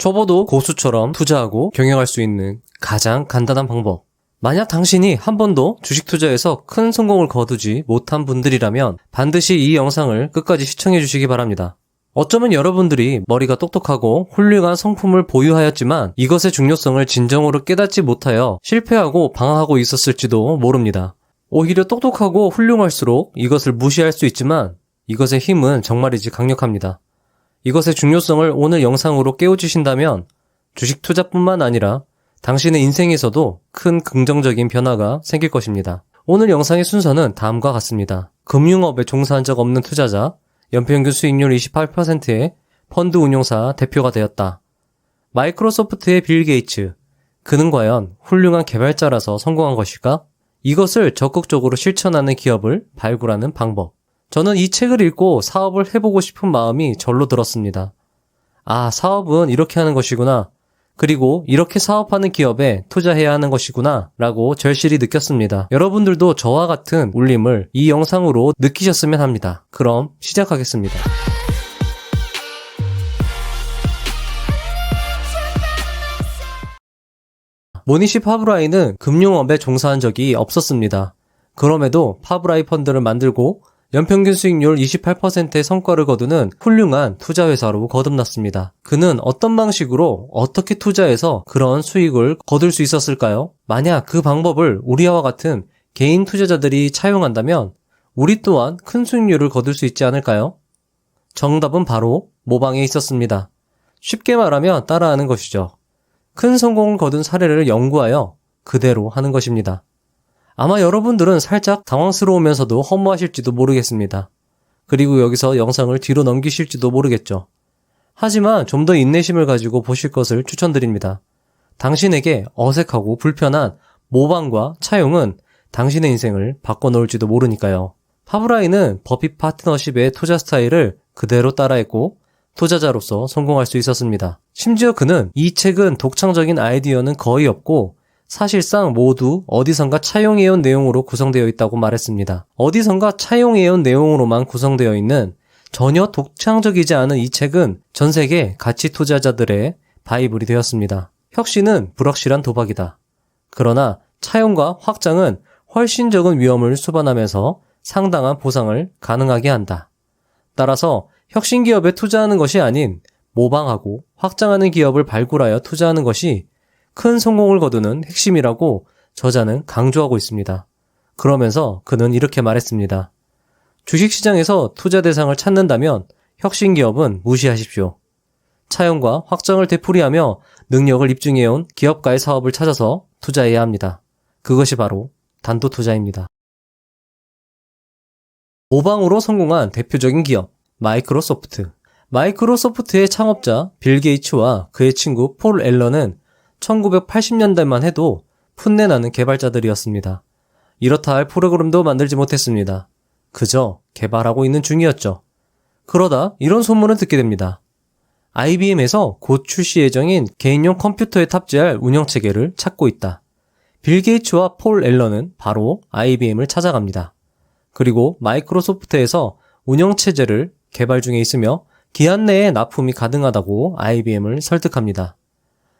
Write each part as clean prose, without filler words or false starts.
초보도 고수처럼 투자하고 경영할 수 있는 가장 간단한 방법. 만약 당신이 한 번도 주식 투자에서 큰 성공을 거두지 못한 분들이라면 반드시 이 영상을 끝까지 시청해 주시기 바랍니다. 어쩌면 여러분들이 머리가 똑똑하고 훌륭한 성품을 보유하였지만 이것의 중요성을 진정으로 깨닫지 못하여 실패하고 방황하고 있었을지도 모릅니다. 오히려 똑똑하고 훌륭할수록 이것을 무시할 수 있지만 이것의 힘은 정말이지 강력합니다. 이것의 중요성을 오늘 영상으로 깨우치신다면 주식 투자뿐만 아니라 당신의 인생에서도 큰 긍정적인 변화가 생길 것입니다. 오늘 영상의 순서는 다음과 같습니다. 금융업에 종사한 적 없는 투자자, 연평균 수익률 28%의 펀드 운용사 대표가 되었다. 마이크로소프트의 빌 게이츠, 그는 과연 훌륭한 개발자라서 성공한 것일까? 이것을 적극적으로 실천하는 기업을 발굴하는 방법. 저는 이 책을 읽고 사업을 해보고 싶은 마음이 절로 들었습니다. 아, 사업은 이렇게 하는 것이구나. 그리고 이렇게 사업하는 기업에 투자해야 하는 것이구나 라고 절실히 느꼈습니다. 여러분들도 저와 같은 울림을 이 영상으로 느끼셨으면 합니다. 그럼 시작하겠습니다. 모니시 파브라이는 금융업에 종사한 적이 없었습니다. 그럼에도 파브라이 펀드를 만들고 연평균 수익률 28%의 성과를 거두는 훌륭한 투자회사로 거듭났습니다. 그는 어떤 방식으로 어떻게 투자해서 그런 수익을 거둘 수 있었을까요? 만약 그 방법을 우리와 같은 개인 투자자들이 차용한다면 우리 또한 큰 수익률을 거둘 수 있지 않을까요? 정답은 바로 모방에 있었습니다. 쉽게 말하면 따라하는 것이죠. 큰 성공을 거둔 사례를 연구하여 그대로 하는 것입니다. 아마 여러분들은 살짝 당황스러우면서도 허무하실지도 모르겠습니다. 그리고 여기서 영상을 뒤로 넘기실지도 모르겠죠. 하지만 좀 더 인내심을 가지고 보실 것을 추천드립니다. 당신에게 어색하고 불편한 모방과 차용은 당신의 인생을 바꿔놓을지도 모르니까요. 파브라이는 버핏 파트너십의 투자 스타일을 그대로 따라했고 투자자로서 성공할 수 있었습니다. 심지어 그는 이 책은 독창적인 아이디어는 거의 없고 사실상 모두 어디선가 차용해온 내용으로 구성되어 있다고 말했습니다. 어디선가 차용해온 내용으로만 구성되어 있는 전혀 독창적이지 않은 이 책은 전 세계 가치 투자자들의 바이블이 되었습니다. 혁신은 불확실한 도박이다. 그러나 차용과 확장은 훨씬 적은 위험을 수반하면서 상당한 보상을 가능하게 한다. 따라서 혁신 기업에 투자하는 것이 아닌 모방하고 확장하는 기업을 발굴하여 투자하는 것이 큰 성공을 거두는 핵심이라고 저자는 강조하고 있습니다. 그러면서 그는 이렇게 말했습니다. 주식시장에서 투자 대상을 찾는다면 혁신 기업은 무시하십시오. 차용과 확장을 되풀이하며 능력을 입증해온 기업가의 사업을 찾아서 투자해야 합니다. 그것이 바로 단도 투자입니다. 모방으로 성공한 대표적인 기업, 마이크로소프트. 마이크로소프트의 창업자 빌 게이츠와 그의 친구 폴 앨런은 1980년대만 해도 풋내나는 개발자들이었습니다. 이렇다 할 프로그램도 만들지 못했습니다. 그저 개발하고 있는 중이었죠. 그러다 이런 소문을 듣게 됩니다. IBM에서 곧 출시 예정인 개인용 컴퓨터에 탑재할 운영체계를 찾고 있다. 빌 게이츠와 폴 앨런은 바로 IBM을 찾아갑니다. 그리고 마이크로소프트에서 운영체제를 개발 중에 있으며 기한 내에 납품이 가능하다고 IBM을 설득합니다.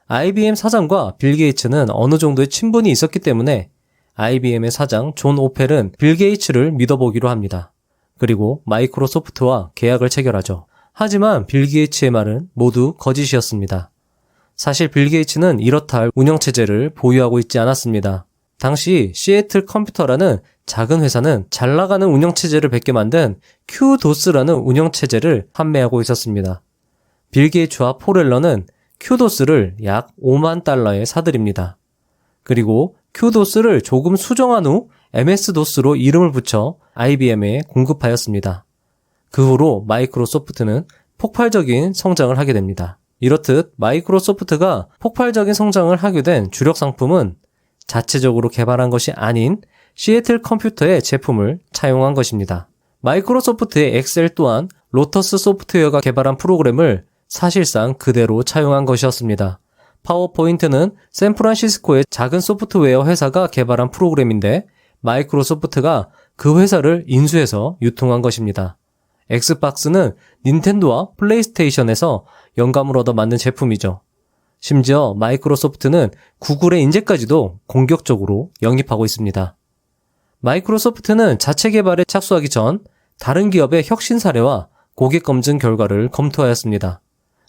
IBM 사장과 빌 게이츠는 어느 정도의 친분이 있었기 때문에 IBM의 사장 존 오펠은 빌 게이츠를 믿어보기로 합니다. 그리고 마이크로소프트와 계약을 체결하죠. 하지만 빌 게이츠의 말은 모두 거짓이었습니다. 사실 빌 게이츠는 이렇다 할 운영체제를 보유하고 있지 않았습니다. 당시 시애틀 컴퓨터라는 작은 회사는 잘 나가는 운영체제를 뵙게 만든 큐도스라는 운영체제를 판매하고 있었습니다. 빌 게이츠와 폴 앨런은 큐도스를 약 5만 달러에 사들입니다. 그리고 큐도스를 조금 수정한 후 MS도스로 이름을 붙여 IBM에 공급하였습니다. 그 후로 마이크로소프트는 폭발적인 성장을 하게 됩니다. 이렇듯 마이크로소프트가 폭발적인 성장을 하게 된 주력 상품은 자체적으로 개발한 것이 아닌 시애틀 컴퓨터의 제품을 차용한 것입니다. 마이크로소프트의 엑셀 또한 로터스 소프트웨어가 개발한 프로그램을 사실상 그대로 차용한 것이었습니다. 파워포인트는 샌프란시스코의 작은 소프트웨어 회사가 개발한 프로그램인데 마이크로소프트가 그 회사를 인수해서 유통한 것입니다. 엑스박스는 닌텐도와 플레이스테이션에서 영감을 얻어 만든 제품이죠. 심지어 마이크로소프트는 구글의 인재까지도 공격적으로 영입하고 있습니다. 마이크로소프트는 자체 개발에 착수하기 전 다른 기업의 혁신 사례와 고객 검증 결과를 검토하였습니다.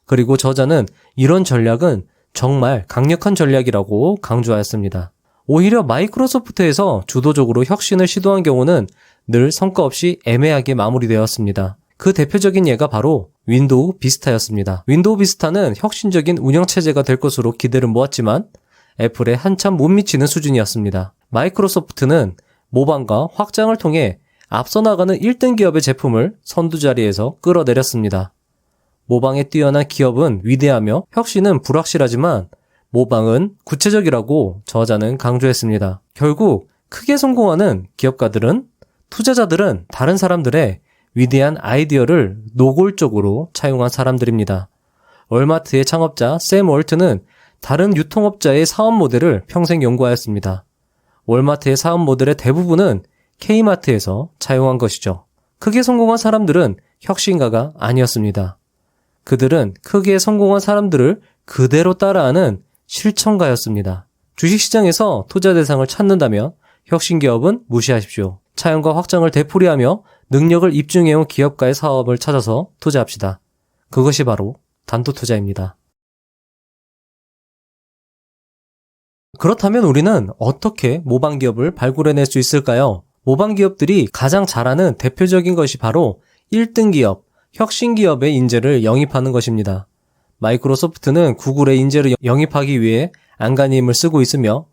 그리고 저자는 이런 전략은 정말 강력한 전략이라고 강조하였습니다. 오히려 마이크로소프트에서 주도적으로 혁신을 시도한 경우는 늘 성과 없이 애매하게 마무리되었습니다. 그 대표적인 예가 바로 윈도우 비스타였습니다. 윈도우 비스타는 혁신적인 운영체제가 될 것으로 기대를 모았지만 애플에 한참 못 미치는 수준이었습니다. 마이크로소프트는 모방과 확장을 통해 앞서 나가는 1등 기업의 제품을 선두자리에서 끌어내렸습니다. 모방에 뛰어난 기업은 위대하며 혁신은 불확실하지만 모방은 구체적이라고 저자는 강조했습니다. 결국 크게 성공하는 기업가들은, 투자자들은 다른 사람들의 위대한 아이디어를 노골적으로 차용한 사람들입니다. 월마트의 창업자 샘 월트는 다른 유통업자의 사업 모델을 평생 연구하였습니다. 월마트의 사업 모델의 대부분은 K마트에서 차용한 것이죠. 크게 성공한 사람들은 혁신가가 아니었습니다. 그들은 크게 성공한 사람들을 그대로 따라하는 실천가였습니다. 주식시장에서 투자 대상을 찾는다면 혁신기업은 무시하십시오. 차용과 확장을 되풀이하며 능력을 입증해온 기업가의 사업을 찾아서 투자합시다. 그것이 바로 단도투자입니다. 그렇다면 우리는 어떻게 모방기업을 발굴해낼 수 있을까요? 모방기업들이 가장 잘하는 대표적인 것이 바로 1등 기업, 혁신기업의 인재를 영입하는 것입니다. 마이크로소프트는 구글의 인재를 영입하기 위해 안간히 힘을 쓰고 있으며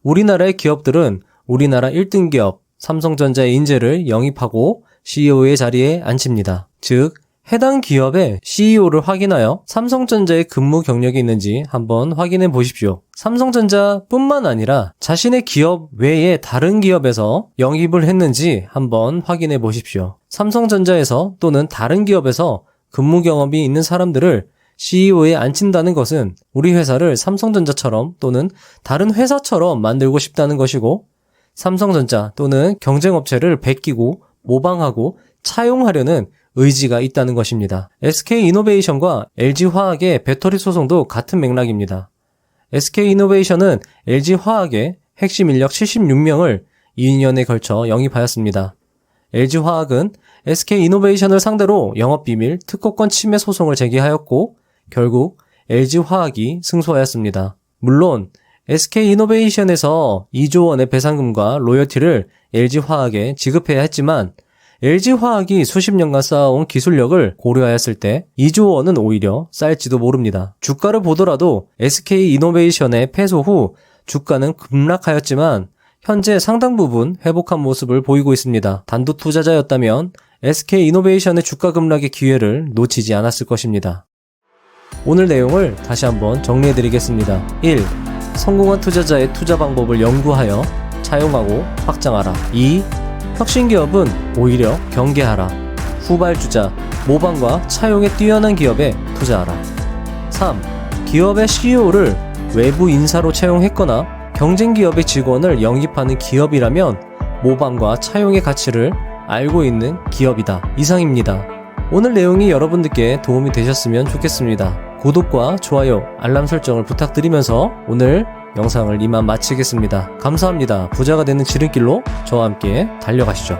우리나라의 기업들은 우리나라 1등 기업, 삼성전자의 인재를 영입하고 CEO의 자리에 앉힙니다. 즉, 해당 기업의 CEO를 확인하여 삼성전자의 근무 경력이 있는지 한번 확인해 보십시오. 삼성전자뿐만 아니라 자신의 기업 외에 다른 기업에서 영입을 했는지 한번 확인해 보십시오. 삼성전자에서 또는 다른 기업에서 근무 경험이 있는 사람들을 CEO에 앉힌다는 것은 우리 회사를 삼성전자처럼 또는 다른 회사처럼 만들고 싶다는 것이고, 삼성전자 또는 경쟁업체를 베끼고 모방하고 차용하려는 의지가 있다는 것입니다. SK이노베이션과 LG화학의 배터리 소송도 같은 맥락입니다. SK이노베이션은 LG화학의 핵심 인력 76명을 2년에 걸쳐 영입하였습니다. LG화학은 SK이노베이션을 상대로 영업비밀, 특허권 침해 소송을 제기하였고 결국 LG화학이 승소하였습니다. 물론 SK이노베이션에서 2조 원의 배상금과 로열티를 LG화학에 지급해야 했지만 LG화학이 수십 년간 쌓아온 기술력을 고려하였을 때 2조 원은 오히려 쌓일지도 모릅니다. 주가를 보더라도 SK이노베이션의 패소 후 주가는 급락하였지만 현재 상당 부분 회복한 모습을 보이고 있습니다. 단독 투자자였다면 SK이노베이션의 주가 급락의 기회를 놓치지 않았을 것입니다. 오늘 내용을 다시 한번 정리해드리겠습니다. 1. 성공한 투자자의 투자 방법을 연구하여 차용하고 확장하라. 2. 혁신기업은 오히려 경계하라. 후발주자, 모방과 차용에 뛰어난 기업에 투자하라. 3. 기업의 CEO를 외부 인사로 채용했거나 경쟁기업의 직원을 영입하는 기업이라면 모방과 차용의 가치를 알고 있는 기업이다. 이상입니다. 오늘 내용이 여러분들께 도움이 되셨으면 좋겠습니다. 구독과 좋아요, 알람 설정을 부탁드리면서 오늘 영상을 이만 마치겠습니다. 감사합니다. 부자가 되는 지름길로 저와 함께 달려가시죠.